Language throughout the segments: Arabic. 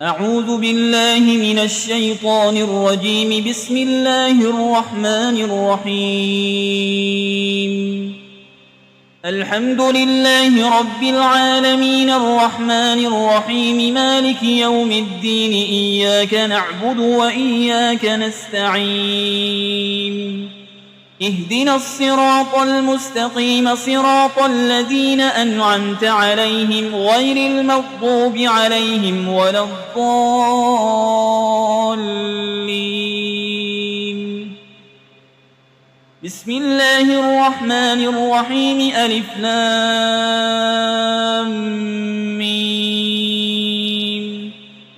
أعوذ بالله من الشيطان الرجيم. بسم الله الرحمن الرحيم. الحمد لله رب العالمين الرحمن الرحيم مالك يوم الدين. إياك نعبد وإياك نستعين. اهدنا الصراط المستقيم صراط الذين أنعمت عليهم غير المغضوب عليهم ولا الضالين. بسم الله الرحمن الرحيم. ألف لام ميم.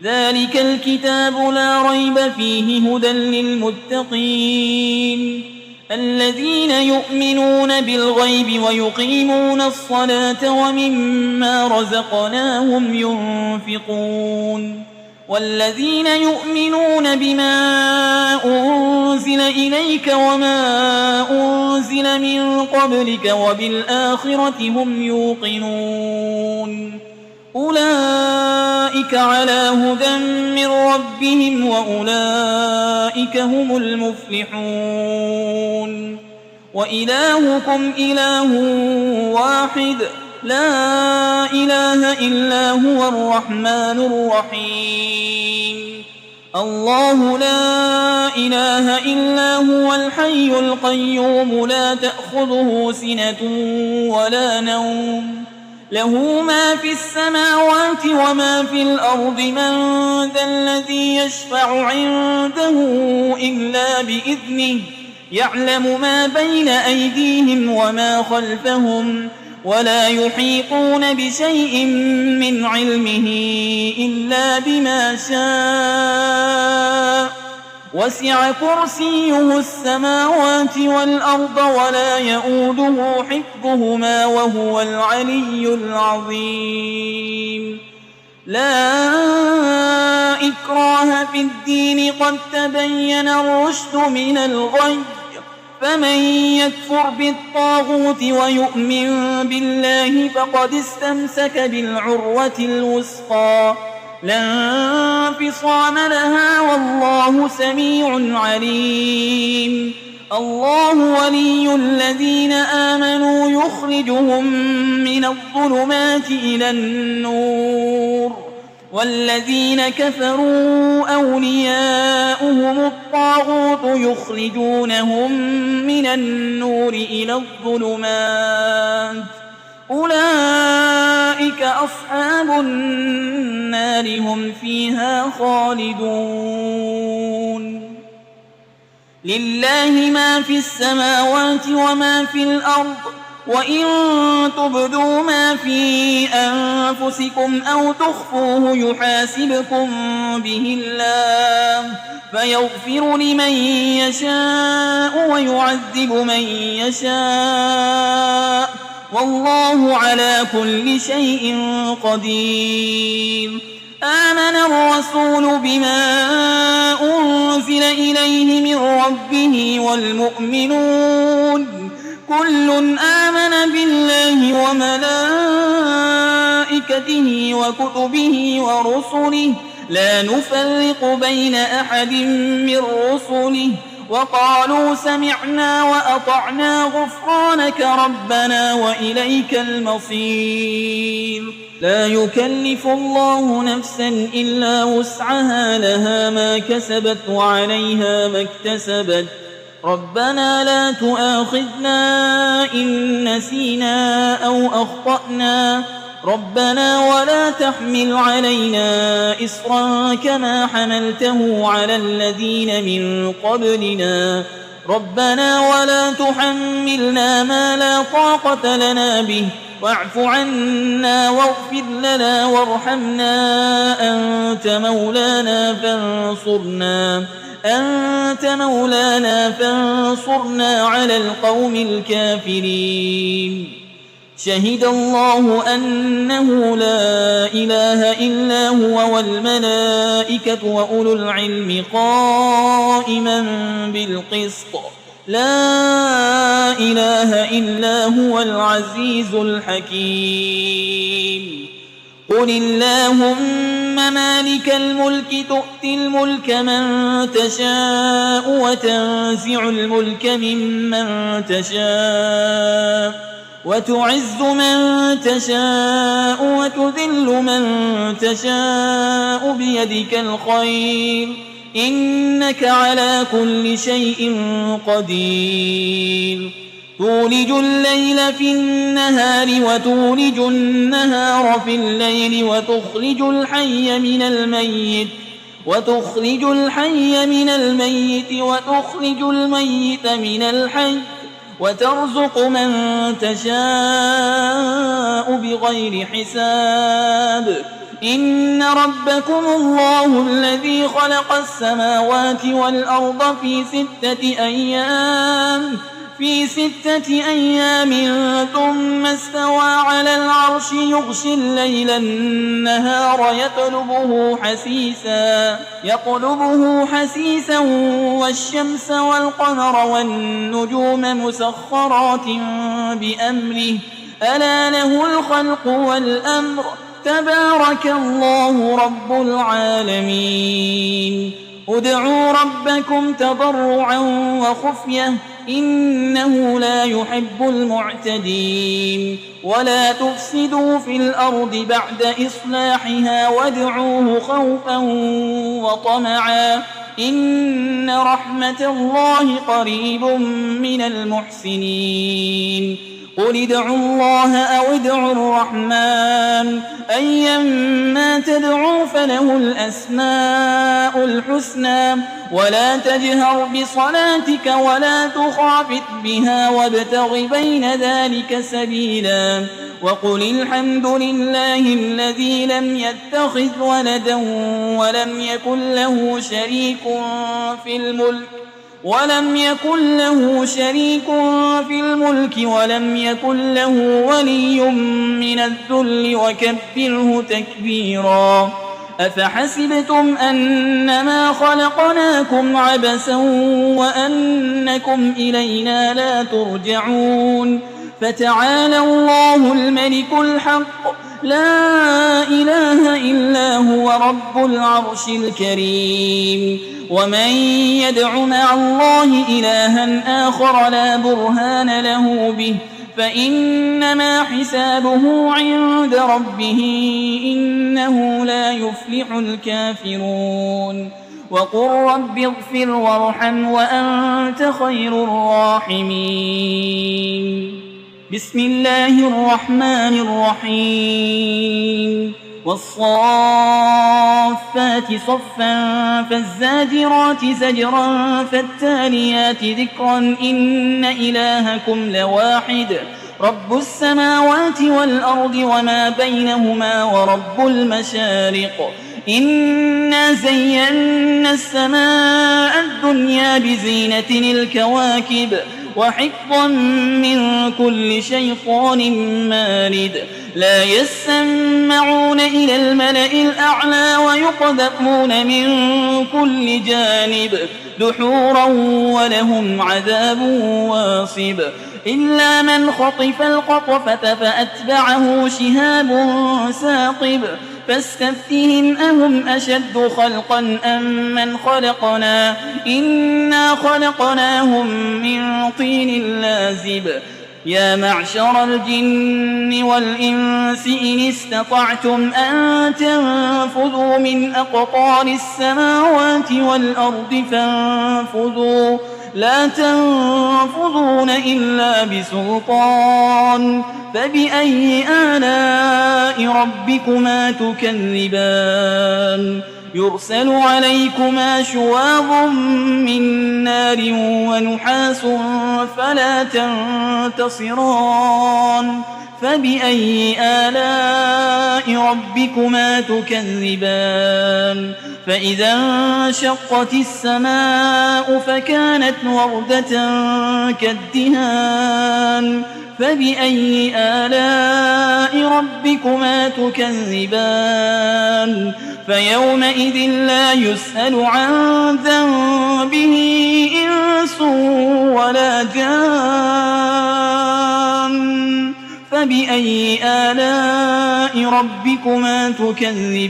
ذلك الكتاب لا ريب فيه هدى للمتقين الذين يؤمنون بالغيب ويقيمون الصلاة ومما رزقناهم ينفقون والذين يؤمنون بما أنزل إليك وما أنزل من قبلك وبالآخرة هم يوقنون أولئك على هدى من ربهم وأولئك هم المفلحون. وإلهكم إله واحد لا إله إلا هو الرحمن الرحيم. الله لا إله إلا هو الحي القيوم لا تأخذه سنة ولا نوم له ما في السماوات وما في الأرض. من ذا الذي يشفع عنده إلا بإذنه يعلم ما بين أيديهم وما خلفهم ولا يحيطون بشيء من علمه إلا بما شاء. وسع كرسيه السماوات والأرض ولا يؤوده حفظهما وهو العلي العظيم. لا إكراه في الدين قد تبين الرشد من الغي. فمن يكفر بالطاغوت ويؤمن بالله فقد استمسك بالعروة الوثقى لا انفصام لها والله سميع عليم. الله ولي الذين آمنوا يخرجهم من الظلمات إلى النور والذين كفروا أولياؤهم الطاغوت يخرجونهم من النور إلى الظلمات. أولئك أصحاب النار هم فيها خالدون. لله ما في السماوات وما في الأرض وإن تبدوا ما في أنفسكم أو تخفوه يحاسبكم به الله فيغفر لمن يشاء ويعذب من يشاء والله على كل شيء قدير. آمن الرسول بما أنزل إليه من ربه والمؤمنون كل آمن بالله وملائكته وكتبه ورسله لا نفرق بين أحد من رسله وقالوا سمعنا وأطعنا غفرانك ربنا وإليك المصير. لا يكلف الله نفسا إلا وسعها لها ما كسبت وعليها ما اكتسبت. ربنا لا تؤاخذنا إن نسينا أو أخطأنا ربنا ولا تحمل علينا إصرا كما حملته على الذين من قبلنا ربنا ولا تحملنا ما لا طاقة لنا به واعف عنا واغفر لنا وارحمنا أنت مولانا فانصرنا على القوم الكافرين. شهد الله أنه لا إله إلا هو والملائكة وأولو العلم قائما بالقسط لا إله إلا هو العزيز الحكيم. قل اللهم مالك الملك تؤتي الملك من تشاء وتنزع الملك ممن تشاء وتعز من تشاء وتذل من تشاء بيدك الخير إنك على كل شيء قدير تولج الليل في النهار وتولج النهار في الليل وتخرج الحي من الميت وتخرج الميت من الحي وترزق من تشاء بغير حساب إن ربكم الله الذي خلق السماوات والأرض في 6 أيام ثم استوى على العرش يغشي الليل النهار يطلبه حسيسا والشمس والقمر والنجوم مسخرات بأمره ألا له الخلق والأمر تبارك الله رب العالمين ادعوا ربكم تضرعا وخفية إنه لا يحب المعتدين ولا تفسدوا في الأرض بعد إصلاحها وادعوه خوفا وطمعا إن رحمة الله قريب من المحسنين قل ادعوا الله أو ادعوا الرحمن أيما تدعوا فله الأسماء الحسنى ولا تجهر بصلاتك ولا تخافت بها وابتغ بين ذلك سبيلا وقل الحمد لله الذي لم يتخذ ولدا ولم يكن له شريك في الملك ولم يكن له ولي من الذل وكبره تكبيرا أفحسبتم أنما خلقناكم عبثا وأنكم إلينا لا ترجعون فتعالى الله الملك الحق لا إله إلا هو رب العرش الكريم ومن يدع مع الله إلها آخر لا برهان له به فإنما حسابه عند ربه إنه لا يفلح الكافرون وقل رب اغفر وارحم وأنت خير الراحمين بسم الله الرحمن الرحيم والصافات صفا فالزاجرات زجرا فالتاليات ذكرا إن إلهكم لواحد رب السماوات والأرض وما بينهما ورب المشارق إنا زينا السماء الدنيا بزينة الكواكب وحفظا من كل شيطان مارد لا يسمعون إلى الملأ الأعلى ويقذفون من كل جانب دحورا ولهم عذاب واصب إلا من خطف الخطفة فأتبعه شهاب ثاقب فاستفتهم أهم أشد خلقا أم من خلقنا إنا خلقناهم من طين لازب يا معشر الجن والإنس إن استطعتم أن تنفذوا من أقطار السماوات والأرض فانفذوا لا تنفذون إلا بسلطان فبأي آلاء ربكما تكذبان يرسل عليكما شواظ من نار ونحاس فلا تنتصران فبأي آلاء ربكما تكذبان فإذا انشقت السماء فكانت وردة كالدهان فبأي آلاء ربكما تكذبان فيومئذ لا يسأل عن ذنبه إنس ولا جان فبأي آلاء ربكما تكذبان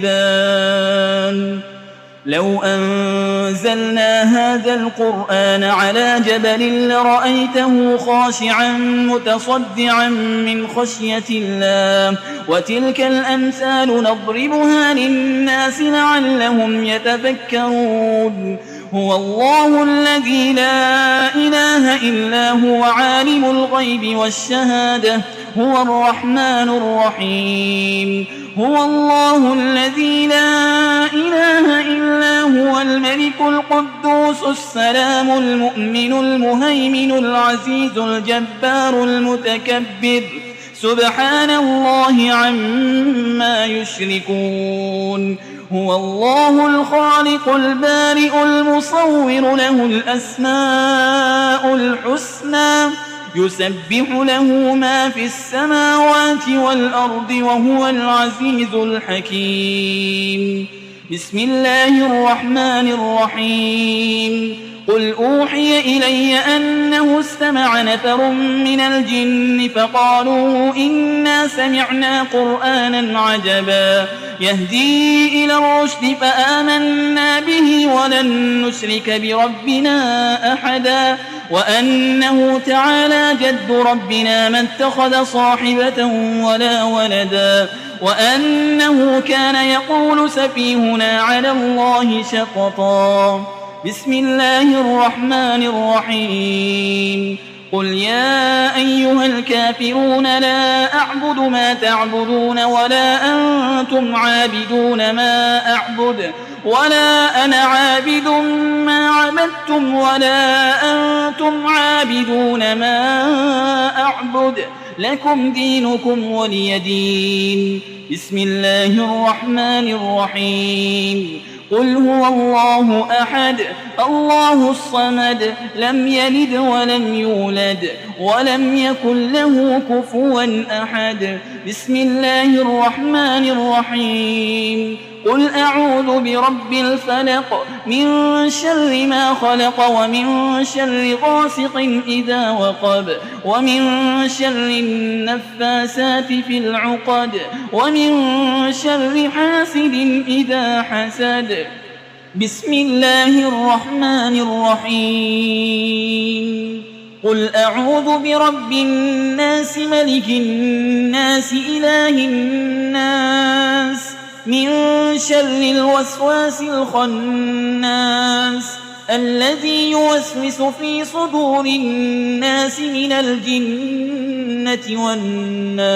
لو أنزلنا هذا القرآن على جبل لرأيته خاشعا متصدعا من خشية الله وتلك الأمثال نضربها للناس لعلهم يتفكرون هو الله الذي لا إله إلا هو عالم الغيب والشهادة هو الرحمن الرحيم هو الله الذي لا إله إلا هو الملك القدوس السلام المؤمن المهيمن العزيز الجبار المتكبر سبحان الله عما يشركون هو الله الخالق البارئ المصور له الأسماء الحسنى يسبح له ما في السماوات والأرض وهو العزيز الحكيم بسم الله الرحمن الرحيم قل أوحي إلي أنه استمع نفر من الجن فقالوا إنا سمعنا قرآنا عجبا يهدي إلى الرشد فآمنا به ولن نشرك بربنا أحدا وأنه تعالى جد ربنا ما اتخذ صاحبة ولا ولدا وأنه كان يقول سفيهنا على الله شططا بسم الله الرحمن الرحيم قل يا أيها الكافرون لا أعبد ما تعبدون ولا أنتم عابدون ما أعبد ولا أنا عابد ما عبدتم ولا أنتم عابدون ما أعبد لكم دينكم ولي دين بسم الله الرحمن الرحيم قل هو الله أحد الله الصمد لم يلد ولم يولد ولم يكن له كفوا أحد بسم الله الرحمن الرحيم قل أعوذ برب الفلق من شر ما خلق ومن شر غاسق إذا وقب ومن شر النفاسات في العقد ومن شر حاسد إذا حسد بسم الله الرحمن الرحيم قل أعوذ برب الناس ملك الناس إله الناس من شر الوسواس الخناس الذي يوسوس في صدور الناس من الجنة والناس